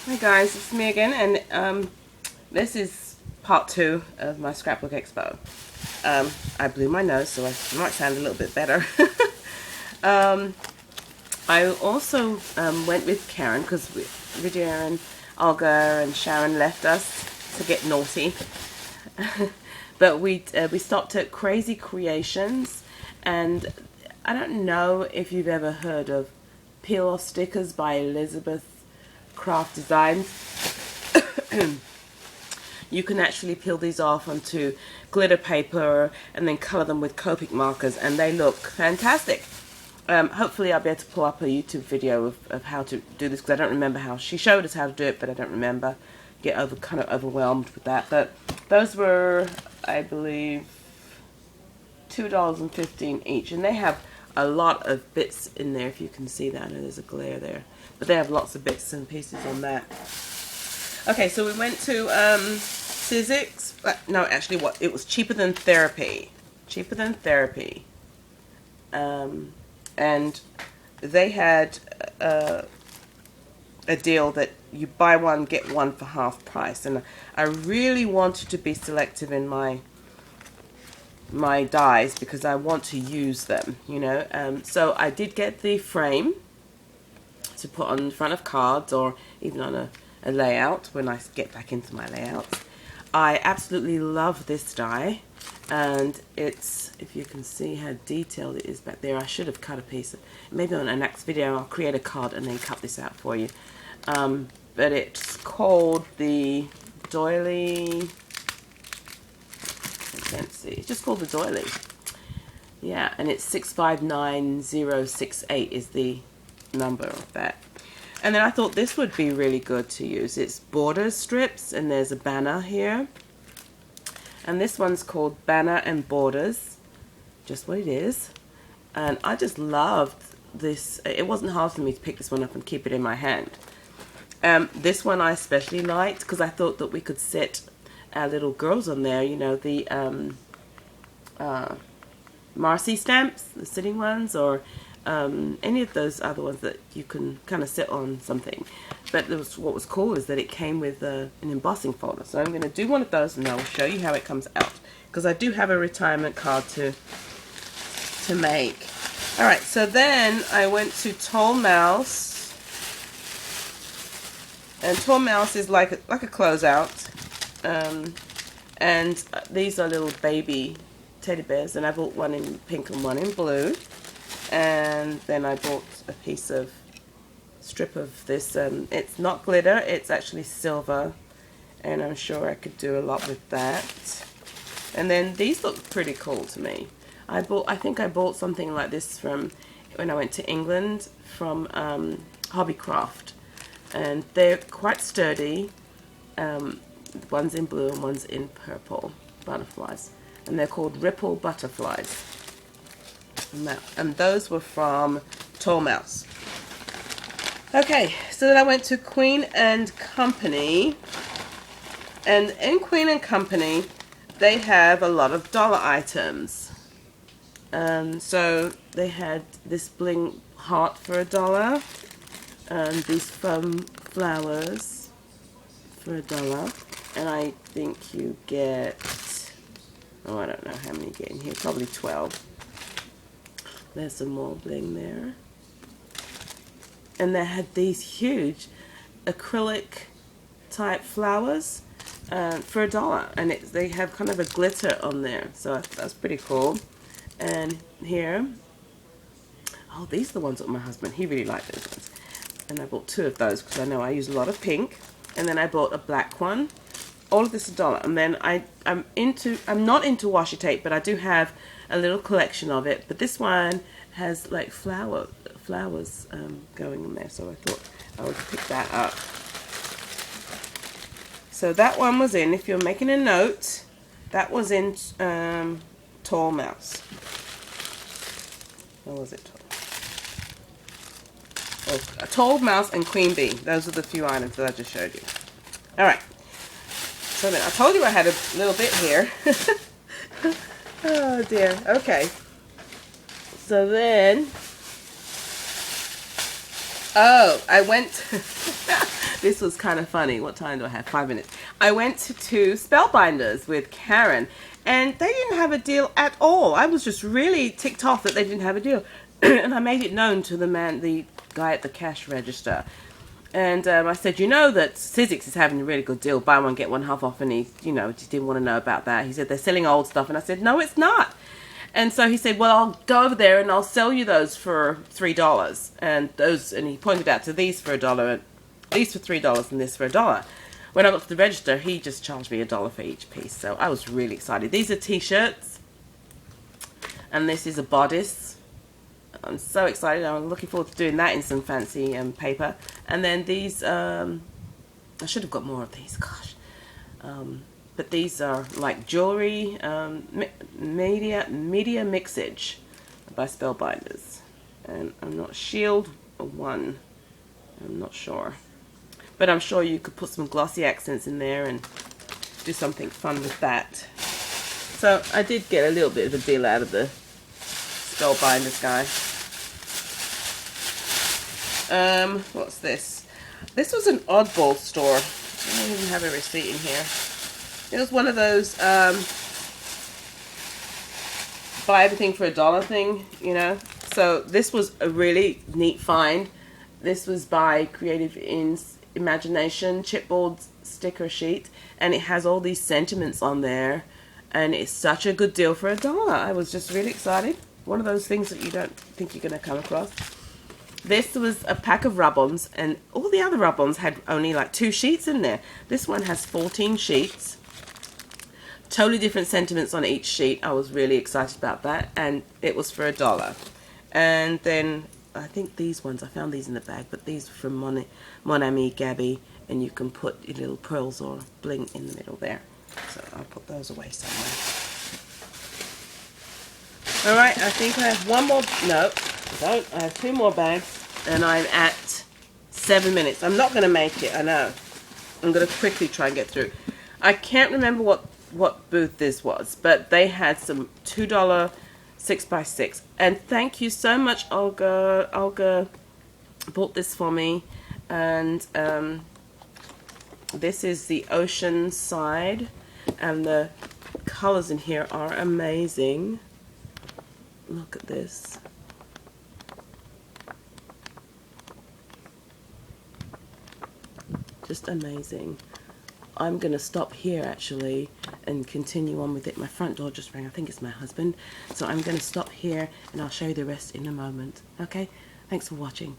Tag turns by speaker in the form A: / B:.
A: Hi guys, it's me again, and this is part 2 of my Scrapbook Expo. I blew my nose, so I might sound a little bit better. I also went with Karen because Lydia and Olga and Sharon left us to get naughty. But we stopped at Crazy Creations, and I don't know if you've ever heard of Peel Off Stickers by Elizabeth Craft Designs. You can actually peel these off onto glitter paper and then color them with Copic markers, and they look fantastic. Hopefully I'll be able to pull up a YouTube video of how to do this, because I don't remember how she showed us how to do it, but I don't remember. Get kind of overwhelmed with that. But those were, I believe, $2.15 each, and they have a lot of bits in there. If you can see that, I know there's a glare there, but they have lots of bits and pieces on that. Okay, so we went to Sizzix. No, actually, it was Cheaper Than Therapy. Cheaper Than Therapy. And they had a deal that you buy one, get one for half price. And I really wanted to be selective in my dies because I want to use them, you know. So I did get the frame to put on the front of cards or even on a layout when I get back into my layouts. I absolutely love this die, and it's, if you can see how detailed it is back there, I should have cut a piece of, maybe on a next video I'll create a card and then cut this out for you. But it's called the doily, I can't see, it's just called the doily. Yeah, and it's 659068 is the number of that. And then I thought this would be really good to use. It's border strips, and there's a banner here. And this one's called Banner and Borders, just what it is. And I just loved this. It wasn't hard for me to pick this one up and keep it in my hand. This one I especially liked because I thought that we could sit our little girls on there, you know, the Marcy stamps, the sitting ones, or any of those other ones that you can kind of sit on something. But what was cool is that it came with an embossing folder. So I'm going to do one of those and I'll show you how it comes out, because I do have a retirement card to make. Alright, so then I went to Tall Mouse, and Tall Mouse is like a closeout, and these are little baby teddy bears, and I bought one in pink and one in blue. And then I bought a piece of strip of this. It's not glitter, it's actually silver, and I'm sure I could do a lot with that. And then these look pretty cool to me. I think I bought something like this from when I went to England from Hobbycraft, and they're quite sturdy. One's in blue and one's in purple butterflies, and they're called Ripple Butterflies. And those were from Tall Mouse. Okay, so then I went to Queen and Company, and in Queen and Company they have a lot of dollar items. So they had this bling heart for $1, and these foam flowers for $1, and I think you get, oh, I don't know how many you get in here, probably 12. There's some more bling there. And they had these huge acrylic type flowers for $1. And they have kind of a glitter on there. So that's pretty cool. And here, oh, these are the ones that my husband, he really liked those ones. And I bought 2 of those because I know I use a lot of pink. And then I bought a black one. All of this is $1. And then I'm not into washi tape, but I do have a little collection of it. But this one has like flowers going in there, so I thought I would pick that up. So that one was in, if you're making a note, that was in Tall Mouse. Or was it Tall? Oh, Tall Mouse and Queen Bee. Those are the few items that I just showed you. Alright. So then I told you I had a little bit here. Oh dear. Okay. So then, oh, I went This was kind of funny. What time do I have? 5 minutes. I went to Spellbinders with Karen, and they didn't have a deal at all. I was just really ticked off that they didn't have a deal. And I made it known to the guy at the cash register. And I said, you know that Sizzix is having a really good deal, buy one, get one half off, and he, just didn't want to know about that. He said, they're selling old stuff, and I said, no, it's not. And so he said, well, I'll go over there and I'll sell you those for $3. And he pointed out to these for $1, and these for $3, and this for $1. When I got to the register, he just charged me $1 for each piece. So I was really excited. These are t-shirts, and this is a bodice. I'm so excited. I'm looking forward to doing that in some fancy paper. And then these, I should have got more of these, gosh. But these are like jewelry, media mixage by Spellbinders. And I'm not Shield 1. I'm not sure. But I'm sure you could put some glossy accents in there and do something fun with that. So I did get a little bit of a deal out of the Spellbinders guy. What's this? This was an oddball store. I don't even have a receipt in here. It was one of those buy everything for $1 thing, So this was a really neat find. This was by Creative Imagination chipboard sticker sheet, and it has all these sentiments on there, and it's such a good deal for $1. I was just really excited. One of those things that you don't think you're going to come across. This was a pack of rub-ons, and all the other rub-ons had only like 2 sheets in there. This one has 14 sheets. Totally different sentiments on each sheet. I was really excited about that, and it was for $1. And then I think these ones, I found these in the bag, but these are from Mon Ami Gabby, and you can put your little pearls or bling in the middle there. So I'll put those away somewhere. Alright, I think I have one more, no, I don't. I have 2 more bags, and I'm at 7 minutes. I'm not going to make it, I know. I'm going to quickly try and get through. I can't remember what booth this was, but they had some $2 6x6. And thank you so much, Olga. Olga bought this for me. And this is the ocean side. And the colors in here are amazing. Look at this. Just amazing. I'm going to stop here actually and continue on with it. My front door just rang. I think it's my husband. So I'm going to stop here and I'll show you the rest in a moment. Okay? Thanks for watching.